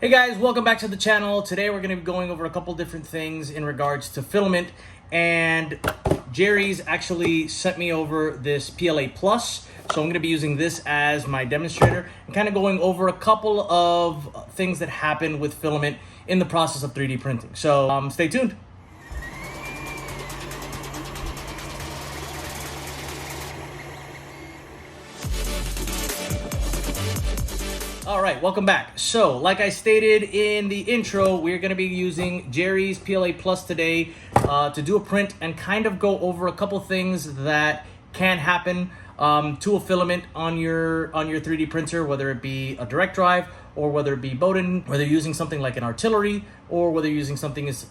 Hey guys, welcome back to the channel. Today we're going to be going over a couple different things in regards to filament, and Jarees actually sent me over this PLA Plus, so I'm going to be using this as my demonstrator and kind of going over a couple of things that happen with filament in the process of 3D printing. So stay tuned. All right, welcome back. So, like I stated in the intro, we're going to be using Jarees PLA Plus today to do a print and kind of go over a couple things that can happen to a filament on your 3D printer, whether it be a direct drive or whether it be Bowden, whether you're using something like an artillery or whether you're using something as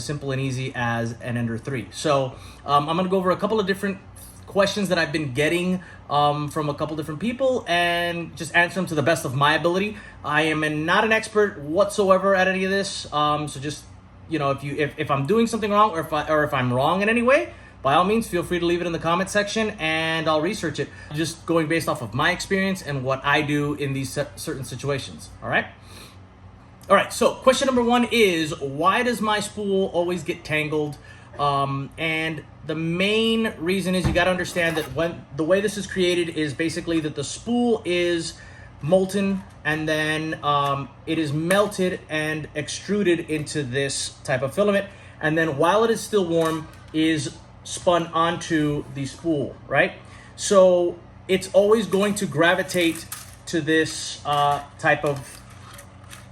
simple and easy as an Ender 3. So, I'm going to go over a couple of different questions that I've been getting from a couple different people and just answer them to the best of my ability. I am not an expert whatsoever at any of this, so just, you know, if I'm doing something wrong or if I'm wrong in any way, by all means feel free to leave it in the comment section and I'll research it, just going based off of my experience and what I do in these certain situations. All right, so question number one is, why does my spool always get tangled? And the main reason is, you got to understand that when the way this is created is basically that the spool is molten and then it is melted and extruded into this type of filament, and then while it is still warm is spun onto the spool, right? So it's always going to gravitate to this type of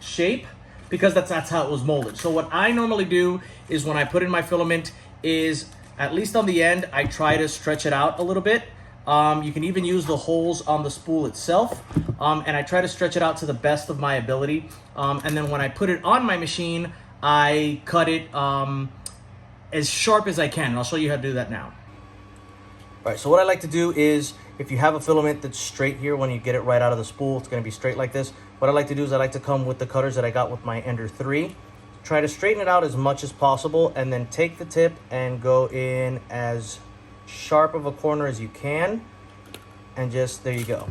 shape because that's how it was molded. So what I normally do is, when I put in my filament, is at least on the end, I try to stretch it out a little bit. You can even use the holes on the spool itself. And I try to stretch it out to the best of my ability. And then when I put it on my machine, I cut it as sharp as I can. And I'll show you how to do that now. All right, so what I like to do is, if you have a filament that's straight here, when you get it right out of the spool, it's gonna be straight like this. What I like to do is I like to come with the cutters that I got with my Ender 3. Try to straighten it out as much as possible, and then take the tip and go in as sharp of a corner as you can, and just, there you go.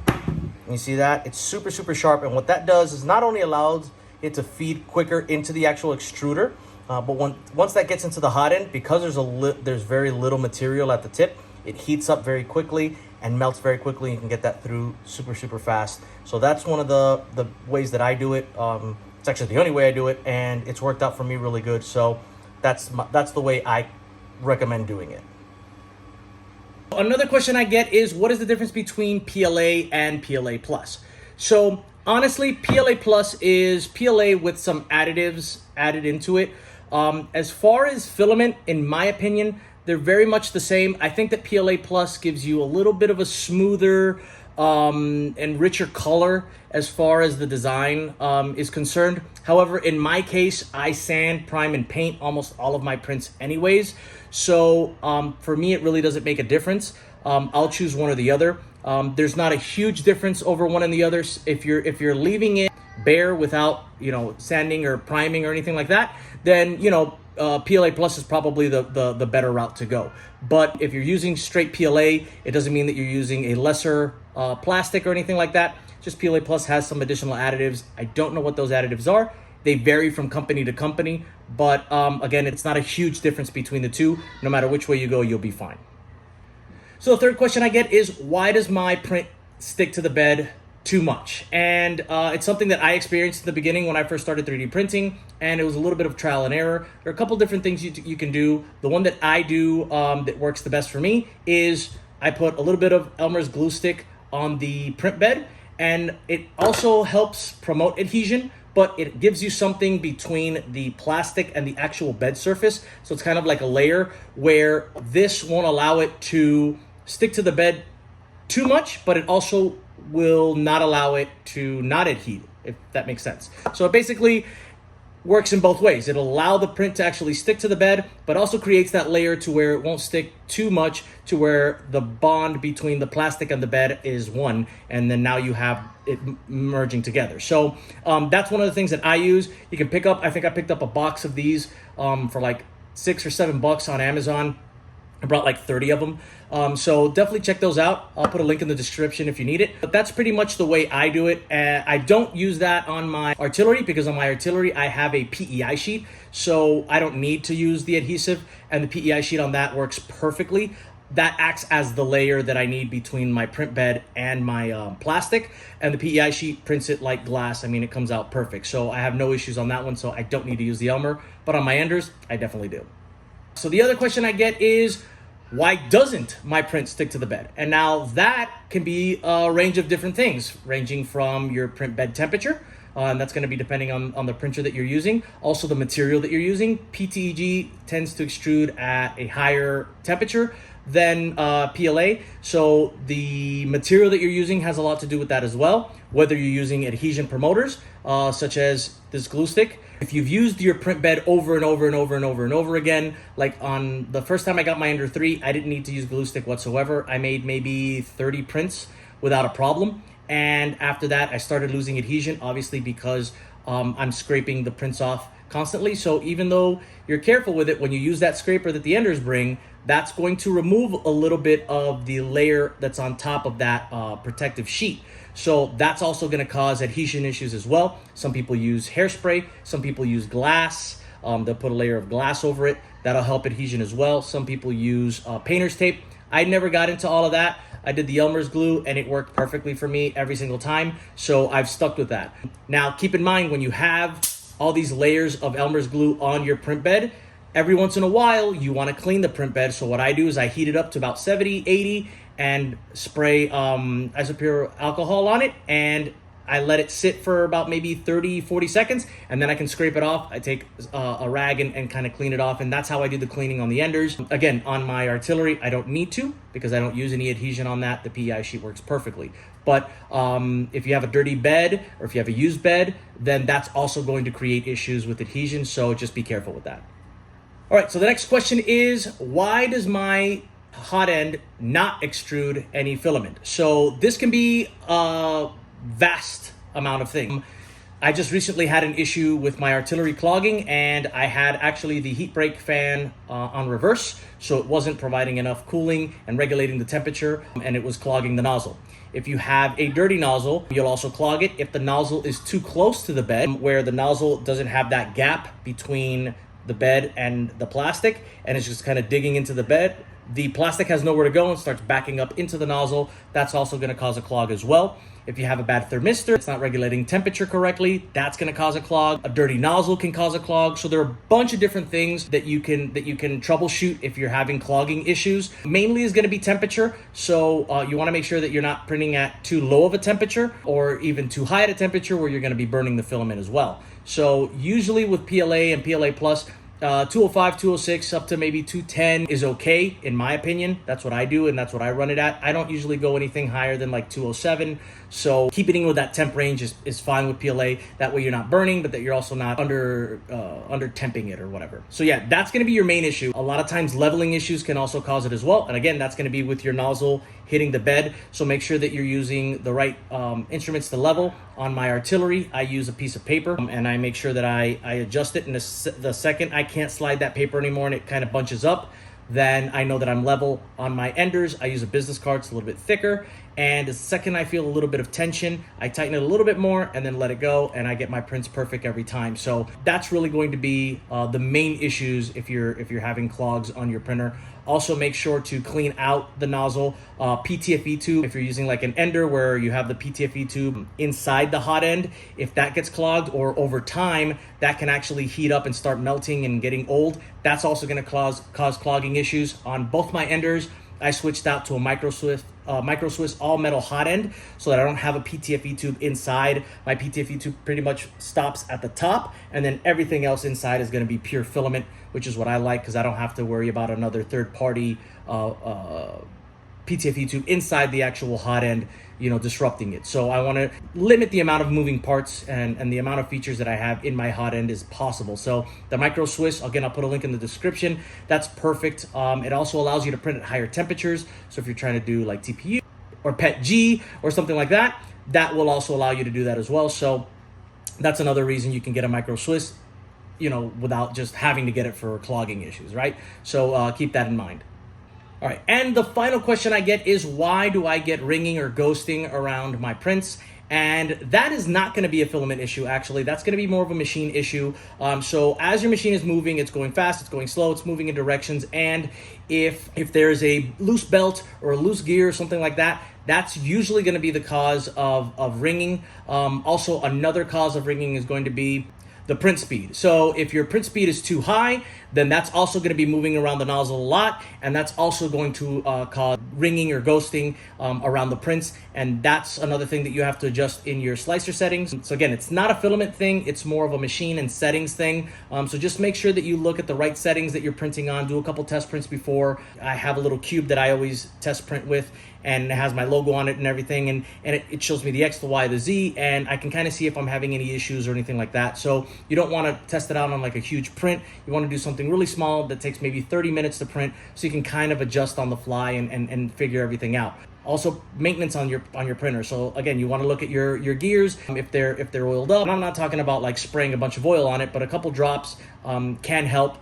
You see that? It's super, super sharp, and what that does is not only allows it to feed quicker into the actual extruder, but once that gets into the hot end, because there's very little material at the tip, it heats up very quickly and melts very quickly. You can get that through super, super fast. So that's one of the ways that I do it. It's actually the only way I do it, and it's worked out for me really good. So that's the way I recommend doing it. Another question I get is, what is the difference between PLA and PLA Plus? So honestly, PLA Plus is PLA with some additives added into it. As far as filament, in my opinion, they're very much the same. I think that PLA Plus gives you a little bit of a smoother and richer color as far as the design is concerned. However, in my case, I sand, prime, and paint almost all of my prints anyways. So for me, it really doesn't make a difference. I'll choose one or the other. There's not a huge difference over one and the other. If you're leaving it bare without, sanding or priming or anything like that, then, PLA Plus is probably the better route to go. But if you're using straight PLA, it doesn't mean that you're using a lesser plastic or anything like that. Just PLA Plus has some additional additives. I don't know what those additives are. They vary from company to company, but again, it's not a huge difference between the two. No matter which way you go, you'll be fine. So the third question I get is, why does my print stick to the bed too much? And it's something that I experienced in the beginning when I first started 3D printing, and it was a little bit of trial and error. There are a couple different things you can do. The one that I do that works the best for me is I put a little bit of Elmers glue stick on the print bed, and it also helps promote adhesion, but it gives you something between the plastic and the actual bed surface. So it's kind of like a layer where this won't allow it to stick to the bed too much, but it also will not allow it to not adhere, if that makes sense. So it basically works in both ways. It'll allow the print to actually stick to the bed, but also creates that layer to where it won't stick too much, to where the bond between the plastic and the bed is one, and then now you have it merging together. So that's one of the things that I use. You can pick up, I think I picked up a box of these for like $6 or $7 on Amazon. I brought like 30 of them. So definitely check those out. I'll put a link in the description if you need it. But that's pretty much the way I do it. I don't use that on my artillery because on my artillery, I have a PEI sheet. So I don't need to use the adhesive, and the PEI sheet on that works perfectly. That acts as the layer that I need between my print bed and my plastic, and the PEI sheet prints it like glass. I mean, it comes out perfect. So I have no issues on that one, so I don't need to use the Elmer, but on my enders, I definitely do. So the other question I get is, why doesn't my print stick to the bed? And now that can be a range of different things, ranging from your print bed temperature, and that's going to be depending on the printer that you're using. Also the material that you're using. PTEG tends to extrude at a higher temperature than PLA. So the material that you're using has a lot to do with that as well. Whether you're using adhesion promoters, such as this glue stick. If you've used your print bed over and over and over and over and over again, like on the first time I got my Ender 3, I didn't need to use glue stick whatsoever. I made maybe 30 prints without a problem. And after that, I started losing adhesion, obviously because I'm scraping the prints off constantly. So even though you're careful with it, when you use that scraper that the Enders bring, that's going to remove a little bit of the layer that's on top of that protective sheet. So that's also going to cause adhesion issues as well. Some people use hairspray, some people use glass. They'll put a layer of glass over it. That'll help adhesion as well. Some people use painter's tape. I never got into all of that. I did the Elmer's glue and it worked perfectly for me every single time. So I've stuck with that. Now, keep in mind, when you have all these layers of Elmer's glue on your print bed, every once in a while, you want to clean the print bed. So what I do is I heat it up to about 70, 80 and spray isopropyl alcohol on it. And I let it sit for about maybe 30, 40 seconds. And then I can scrape it off. I take a rag and kind of clean it off. And that's how I do the cleaning on the Enders. Again, on my artillery, I don't need to because I don't use any adhesion on that. The PEI sheet works perfectly. But if you have a dirty bed or if you have a used bed, then that's also going to create issues with adhesion. So just be careful with that. All right, so the next question is, why does my hot end not extrude any filament? So this can be a vast amount of things. I just recently had an issue with my artillery clogging, and I had actually the heat break fan on reverse, so it wasn't providing enough cooling and regulating the temperature, and it was clogging the nozzle. If you have a dirty nozzle, you'll also clog it. If the nozzle is too close to the bed, where the nozzle doesn't have that gap between the bed and the plastic, and it's just kind of digging into the bed, the plastic has nowhere to go and starts backing up into the nozzle. That's also going to cause a clog as well. If you have a bad thermistor, it's not regulating temperature correctly, that's going to cause a clog. A dirty nozzle can cause a clog. So there are a bunch of different things that you can troubleshoot if you're having clogging issues. Mainly is going to be temperature. So you want to make sure that you're not printing at too low of a temperature or even too high at a temperature where you're going to be burning the filament as well. So usually with PLA and PLA Plus, 205, 206, up to maybe 210 is okay, in my opinion. That's what I do, and that's what I run it at. I don't usually go anything higher than like 207. So keeping with that temp range is fine with PLA. That way you're not burning, but that you're also not under temping it or whatever. So yeah, that's going to be your main issue. A lot of times leveling issues can also cause it as well. And again, that's going to be with your nozzle hitting the bed. So make sure that you're using the right instruments to level. On my artillery, I use a piece of paper and I make sure that I adjust it. And the second I can't slide that paper anymore and it kind of bunches up, then I know that I'm level. On my Enders, I use a business card. It's a little bit thicker. And the second I feel a little bit of tension, I tighten it a little bit more and then let it go, and I get my prints perfect every time. So that's really going to be the main issues if you're having clogs on your printer. Also, make sure to clean out the nozzle. PTFE tube, if you're using like an Ender where you have the PTFE tube inside the hot end, if that gets clogged or over time, that can actually heat up and start melting and getting old. That's also going to cause clogging issues. On both my Enders, I switched out to a Micro Swiss all metal hot end so that I don't have a PTFE tube inside. My PTFE tube pretty much stops at the top, and then everything else inside is going to be pure filament, which is what I like because I don't have to worry about another third-party PTFE tube inside the actual hot end, disrupting it. So I want to limit the amount of moving parts and the amount of features that I have in my hot end as possible. So the Micro Swiss, again, I'll put a link in the description. That's perfect. It also allows you to print at higher temperatures. So if you're trying to do like TPU or PETG or something like that, that will also allow you to do that as well. So that's another reason you can get a Micro Swiss, without just having to get it for clogging issues, right? So keep that in mind. All right, and the final question I get is, why do I get ringing or ghosting around my prints? And that is not going to be a filament issue, actually. That's going to be more of a machine issue. So as your machine is moving, it's going fast, it's going slow, it's moving in directions. And if there's a loose belt or a loose gear or something like that, that's usually going to be the cause of ringing. Also, another cause of ringing is going to be the print speed. So if your print speed is too high, then that's also going to be moving around the nozzle a lot, and that's also going to cause ringing or ghosting around the prints, and that's another thing that you have to adjust in your slicer settings. So again, it's not a filament thing, it's more of a machine and settings thing. So just make sure that you look at the right settings that you're printing on. Do a couple test prints before. I have a little cube that I always test print with, and it has my logo on it and everything, and it shows me the X, the Y, the Z, and I can kind of see if I'm having any issues or anything like that. So you don't want to test it out on like a huge print. You want to do something really small that takes maybe 30 minutes to print, so you can kind of adjust on the fly and figure everything out. Also, maintenance on your printer. So again, you want to look at your gears, if they're oiled up. And I'm not talking about like spraying a bunch of oil on it, but a couple drops can help.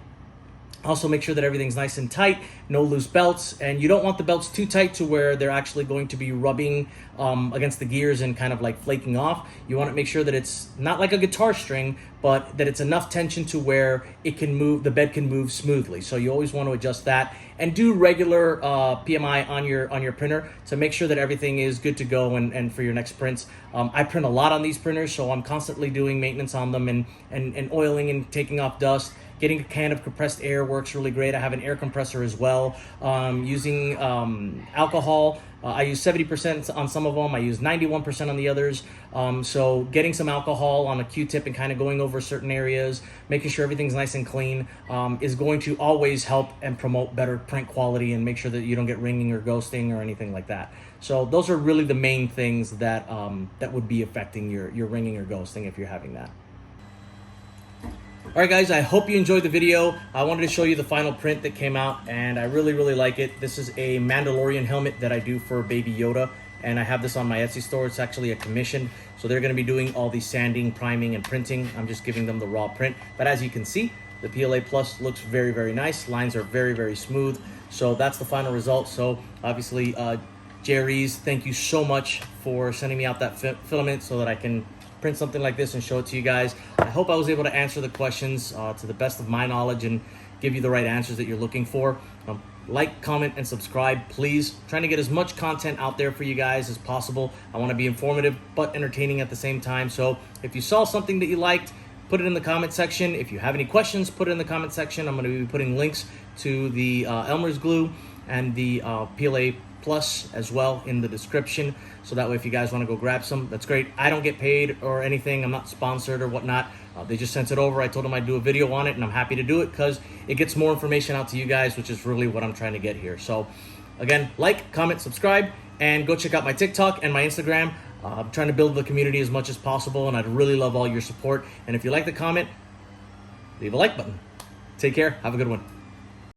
Also, make sure that everything's nice and tight, no loose belts, and you don't want the belts too tight to where they're actually going to be rubbing against the gears and kind of like flaking off. You want to make sure that it's not like a guitar string, but that it's enough tension to where it can move, the bed can move smoothly. So you always want to adjust that, and do regular PMI on your printer to make sure that everything is good to go and for your next prints. I print a lot on these printers, so I'm constantly doing maintenance on them and oiling and taking off dust. Getting a can of compressed air works really great. I have an air compressor as well. Using alcohol, I use 70% on some of them. I use 91% on the others. So getting some alcohol on a Q-tip and kind of going over certain areas, making sure everything's nice and clean, is going to always help and promote better print quality and make sure that you don't get ringing or ghosting or anything like that. So those are really the main things that that would be affecting your ringing or ghosting if you're having that. All right, guys, I hope you enjoyed the video. I wanted to show you the final print that came out, and I really, really like it. This is a Mandalorian helmet that I do for Baby Yoda, and I have this on my Etsy store. It's actually a commission, so they're going to be doing all the sanding, priming, and printing. I'm just giving them the raw print, but as you can see, the PLA Plus looks very, very nice. Lines are very, very smooth, so that's the final result. So obviously, Jarees, thank you so much for sending me out that filament so that I can print something like this and show it to you guys. I hope I was able to answer the questions to the best of my knowledge and give you the right answers that you're looking for. Like, comment, and subscribe, please. I'm trying to get as much content out there for you guys as possible. I want to be informative but entertaining at the same time. So if you saw something that you liked, put it in the comment section. If you have any questions, put it in the comment section. I'm going to be putting links to the Elmers glue and the PLA Plus as well in the description, so that way if you guys want to go grab some, that's great. I don't get paid or anything. I'm not sponsored or whatnot. They just sent it over. I told them I'd do a video on it, and I'm happy to do it because it gets more information out to you guys, which is really what I'm trying to get here. So again, like, comment, subscribe, and go check out my TikTok and my Instagram. I'm trying to build the community as much as possible, and I'd really love all your support. And if you like the comment, leave a like button. Take care. Have a good one.